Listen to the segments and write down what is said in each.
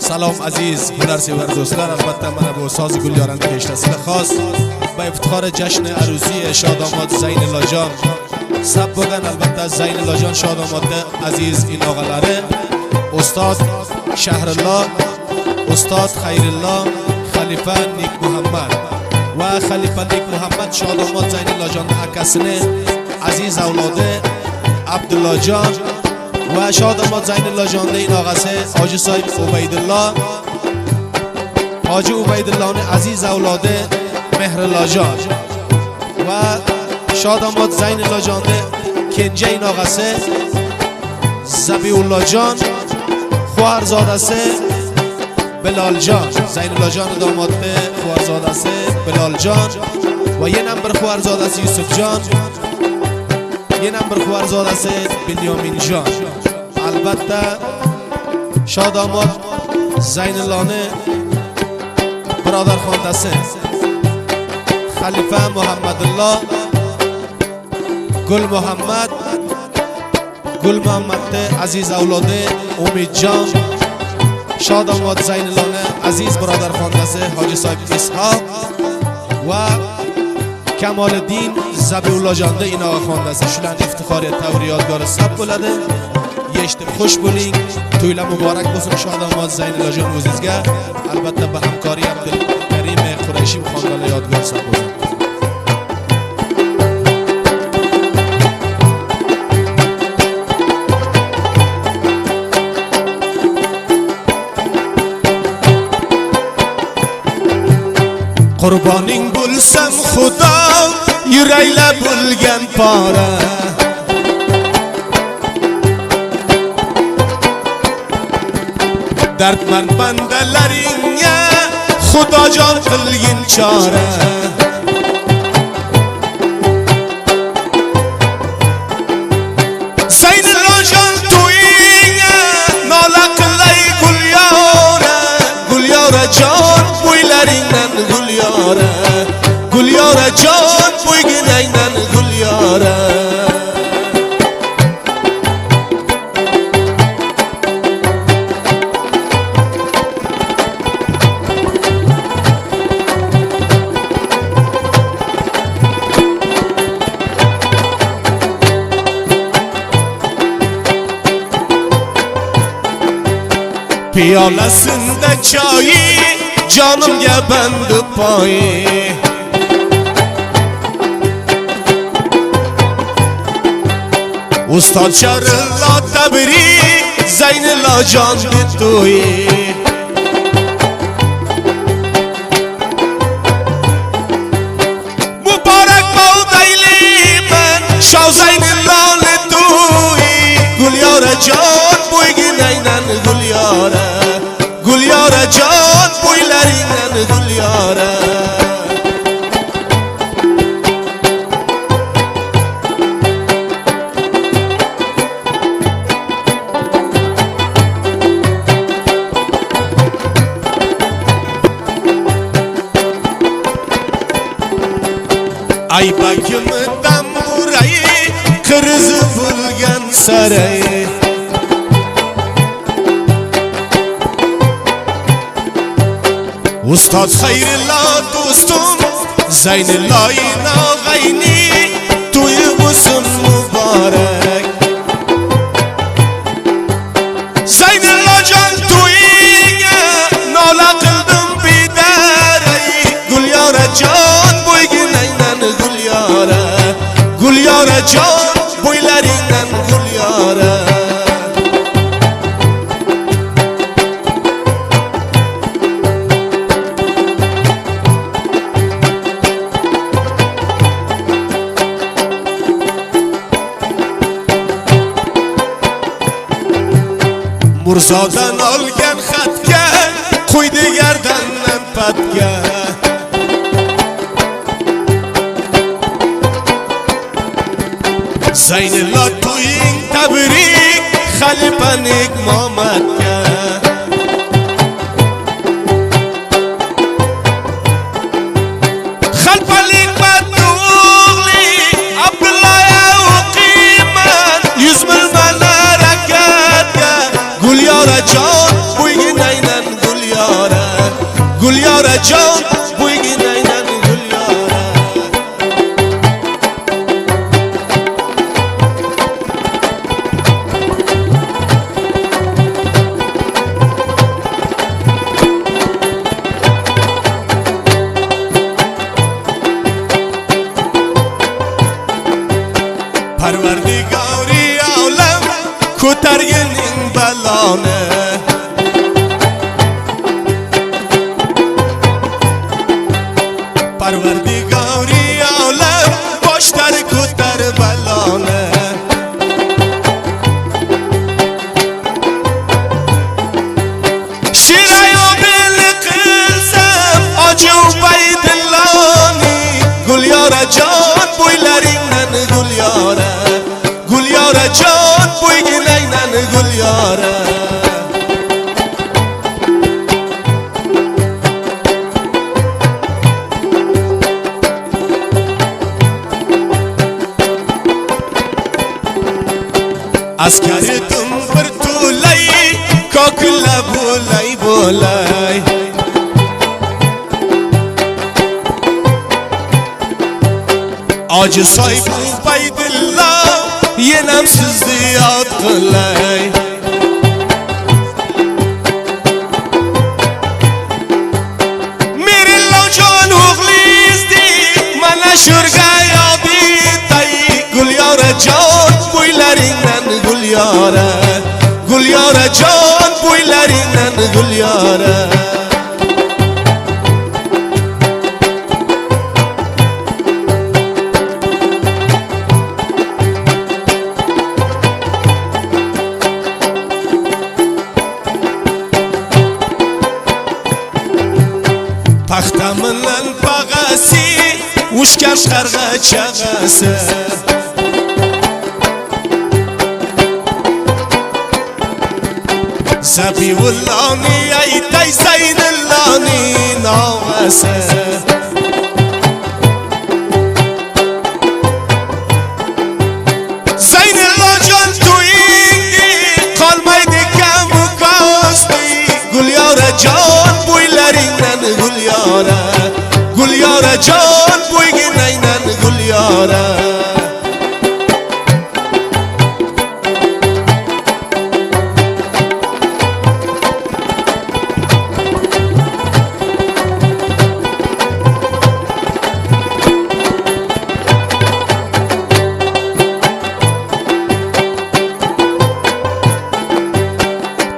سلام عزیز هنرسیور دوستان، البته من با ساز گلیارنده کشتسل خاص با افتخار جشن عروسی شاداماد زین لاجان سب بودن. البته زین لاجان شاداماد عزیز این آقلاره استاد شهرالله، استاد خیرالله، خلیفه نیک محمد و خلیفه نیک محمد شاداماد زین لاجان اکسنه عزیز اولاده عبدالله جان و شاداماد زین لاجان این آقاسه حاجی صاحب عبیدالله، حاجی عبیدالله عزیز اولاده مهر لاجان و شاداماد زین لاجان کنجه این آقاسه زبیح الله جان، خواهرزاده سه بلال جان. زین لاجان داماد خواهرزاده سه بلال جان و یه نمبر خواهرزاده سه یوسف جان، یه نمبر خواهرزاده سه بنیامین جان. البته شاداماد زین لانه برادر خانده سه خلیفه محمد الله، گل محمد عزیز اولاده امید جان. شاداماد زین لانه عزیز برادر خانده سه حاجی صاحب اسحاق و کمال الدین زبیح الله جان این آقا خانده سه شلند افتخاری توری یادگار سب بلده. یشتم خوش بولین، تویله مبارک بسیم شاداماد زین لاجان وزیزگه. البته به همکاری عبدالکریم قریشی خاندان یادگار سب بلده. قربانین بولسم خدا yüreğle bulgen para Dertmend bendeleringe Xuda can qilgin çare Zyn لاجان toyinge Nala qilay Gulyara can boylaringdan Gulyara can boyginaydan Gulyara Piyalasında çayı canım gebendi payı Ustad şarıllah tabiri Zyn لاجان توی Mübarek mavdayli ben Şav Zyn لاله توی Gulyara can boyginaydan Gulyara can boylaringdan Gulyara Ay bakımdan burayı kırızı bulgan sarayı Ustad Xeyrullah dostum Zeynullah'ın ağayni Toyu musun mübarek Zeynullah can toyine Nala kıldım bidereyi Gulyara can boyginaydan Gulyara can boylaringdan Gulyara Murzadan olgan xatga qo'ydi gardandan patga Zeynullah to'ying tabrik Xalifa Nik Muhammadga Xalifa Nik Muhammadli Abdullah uqiman 100 mil Gulyara can boyginaydan yora jon bo'yginaydan gul yora. Parvardigori olam ko'targining baloni, Parvardigori olam boshlar ko'tar baloni. Shirayo beli qilsam oju baydilloni, gul yora jon bo'ylaringdan gul yora, gul yora jon bo'yginaydan gul yora. Askari tum bir tulay kokla bulay bulay, Acı saybu baydillah yenam sizni yod qilay. Mirilla jon o'g'lizdi mana shurga yoditay, gul yora jon bo'ylaringdan gul yora, gul yora jon bo'ylaringdan gul yora. Paxta bilan pag'asi ushkam qarg'a chag'asi, Zabiulloni aytay Zaynulloni novasi. Zaynullo jon to'yingni qolmaydi kam ko'sti, gul yora jon bo'ylaringdan gul yora, gul yora jon bo'yginaydan gul yora.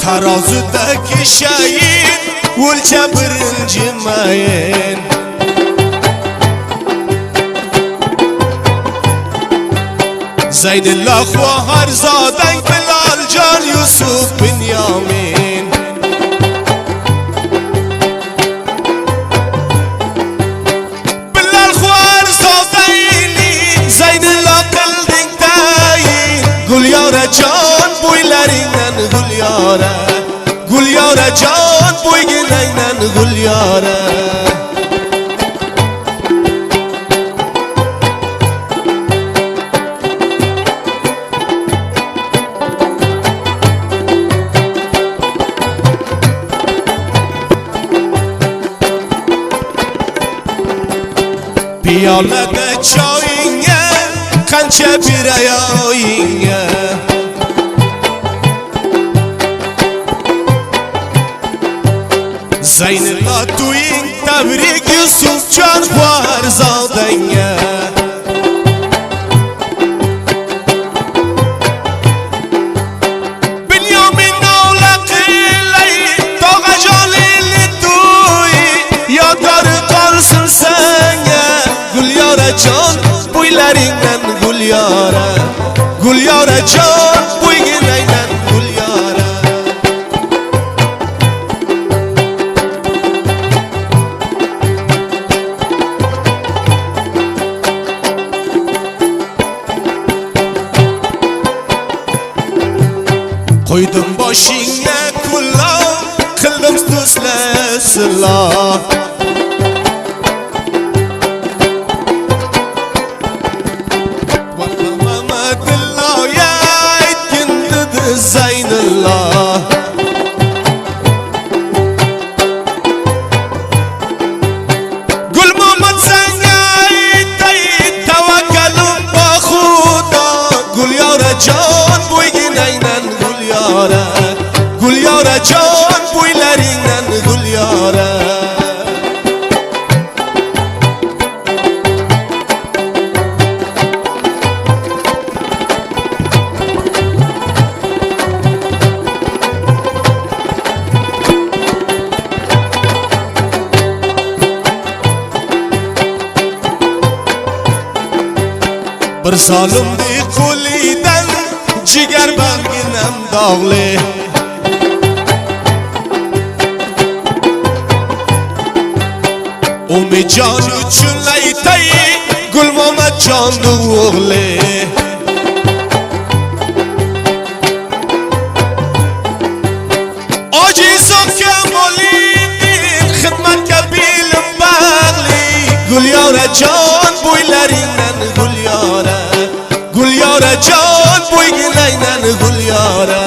Tarozudagi shayin o'lcha birinchi mayin, Zaynulloh va Harzodang Bilol jon Yusuf Binyomin. Bilol va Harzodayni Zaynulloh qilding tayin, gul yora jon bo'ylaringdan gul yora, gul yora jon bo'yginaydan gul yora. Piyolada choyingga qancha beray oyingga, Zaynullo to'ying tabrik Yusufjon Harzodanga. Binyomin novla qilay tog'a jonli to'y, yodgori qolsin senga, gul yora jon bo'ylaringdan gul yora, gul yora jon bo'yginaydan gul yora. Qo'ydim boshingga kullob, qildim do'stlar silloh. Zaynullo gul yora jon bo'ylaringdan gul yora bir zolimni qo'lidan jigar bag'rinam dog'li umijon uchun aytay Gulmomat jonni o'g'li ojiz kamolidin xizmatga belim bag'li gul yora jon bo'ylaringdan gul yora jon bo'yginangdan gul yora